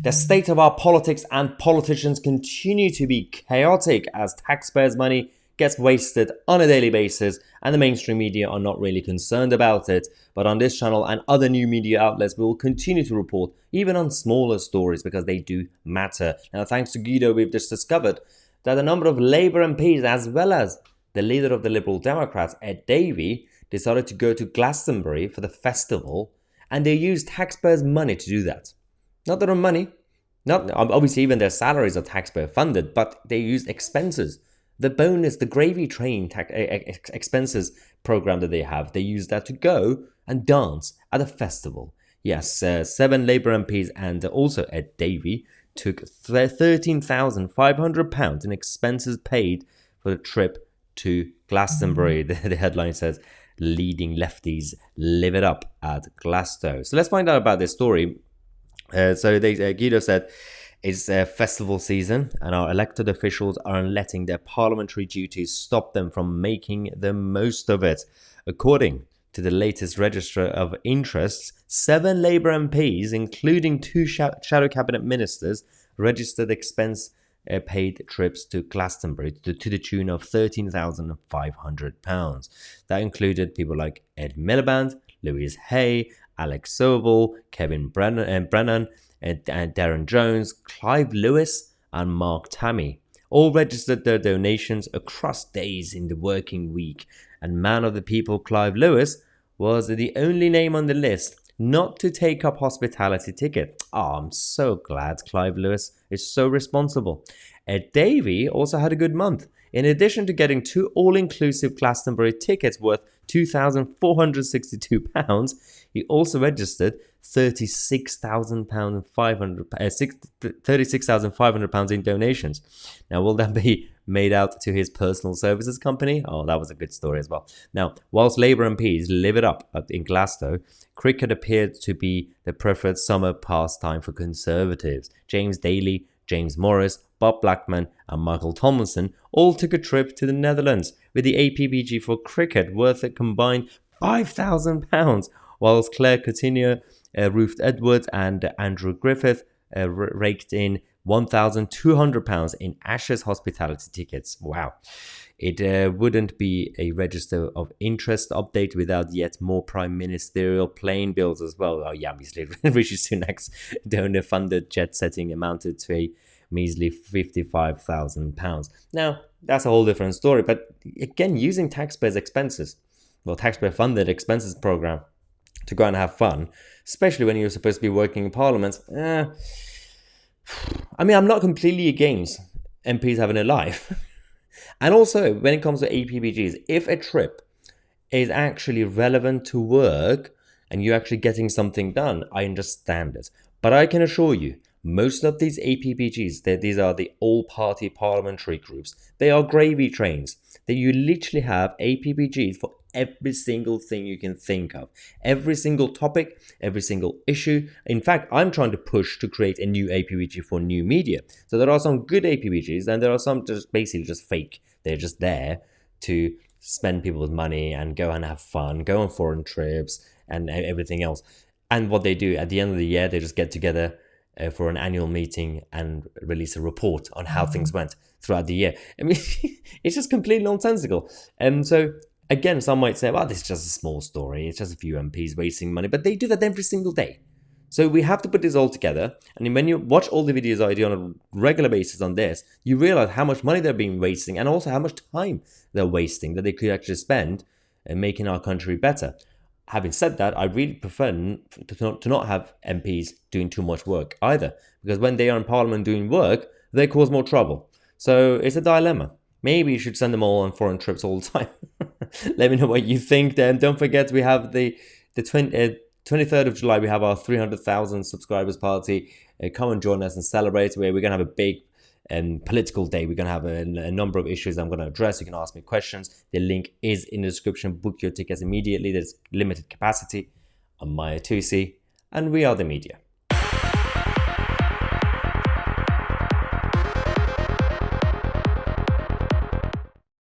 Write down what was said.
The state of our politics and politicians continue to be chaotic as taxpayers' money gets wasted on a daily basis, and the mainstream media are not really concerned about it. But on this channel and other new media outlets, we will continue to report even on smaller stories because they do matter. Now, thanks to Guido, we've just discovered that a number of Labour MPs, as well as the leader of the Liberal Democrats, Ed Davey, decided to go to Glastonbury for the festival, and they used taxpayers' money to do that. Not their own money, not obviously even their salaries are taxpayer funded, but they used expenses. The bonus, the gravy train expenses program that they have, they use that to go and dance at a festival. Yes, 7 Labour MPs and also Ed Davey took £13,500 in expenses paid for the trip to Glastonbury. The headline says, "Leading lefties live it up at Glasgow." So let's find out about this story. Guido said, it's festival season and our elected officials aren't letting their parliamentary duties stop them from making the most of it. According to the latest register of interests, 7 Labour MPs, including 2 shadow cabinet ministers, registered expense paid trips to Glastonbury to the tune of £13,500. That included people like Ed Miliband, Louise Hay, Alex Sobel, Kevin Brennan, and Darren Jones, Clive Lewis, and Mark Tammy. All registered their donations across days in the working week. And man of the people, Clive Lewis, was the only name on the list not to take up hospitality ticket. I'm so glad Clive Lewis is so responsible. Ed Davey also had a good month. In addition to getting 2 all-inclusive Glastonbury tickets worth £2,462, he also registered £36,500 in donations. Now, will that be made out to his personal services company? Oh, that was a good story as well. Now, whilst Labour MPs live it up in Glasgow, cricket appeared to be the preferred summer pastime for Conservatives. James Daly, James Morris, Bob Blackman and Michael Tomlinson all took a trip to the Netherlands with the APBG for cricket worth a combined £5,000, whilst Claire Coutinho, Ruth Edwards and Andrew Griffith raked in £1,200 in Ashes hospitality tickets. Wow. It wouldn't be a register of interest update without yet more prime ministerial plane bills as well. Oh yeah, obviously Rishi Sunak's donor-funded jet setting amounted to a measly £55,000. Now, that's a whole different story, but again, using taxpayers' expenses, taxpayer-funded expenses program to go and have fun, especially when you're supposed to be working in Parliament. I mean, I'm not completely against MPs having a life. And also, when it comes to APBGs, if a trip is actually relevant to work and you're actually getting something done, I understand it. But I can assure you, most of these APBGs, these are the all-party parliamentary groups, they are gravy trains. That you literally have APBGs for every single thing you can think of. Every single topic, every single issue. In fact, I'm trying to push to create a new APBG for new media. So there are some good APBGs and there are some just basically just fake. They're just there to spend people's money and go and have fun, go on foreign trips and everything else. And what they do at the end of the year, they just get together for an annual meeting and release a report on how things went throughout the year. I mean, it's just completely nonsensical. So again, some might say, well, this is just a small story. It's just a few MPs wasting money, but they do that every single day. So we have to put this all together. And when you watch all the videos I do on a regular basis on this, you realize how much money they're being wasting and also how much time they're wasting that they could actually spend in making our country better. Having said that, I really prefer to not have MPs doing too much work either, because when they are in Parliament doing work, they cause more trouble. So it's a dilemma. Maybe you should send them all on foreign trips all the time. Let me know what you think then. Don't forget, we have the 23rd of July, we have our 300,000 subscribers party. Come and join us and celebrate. We're going to have a big political day. We're going to have a number of issues I'm going to address. You can ask me questions. The link is in the description. Book your tickets immediately. There's limited capacity. I'm Mahyar Tousi, and we are the media.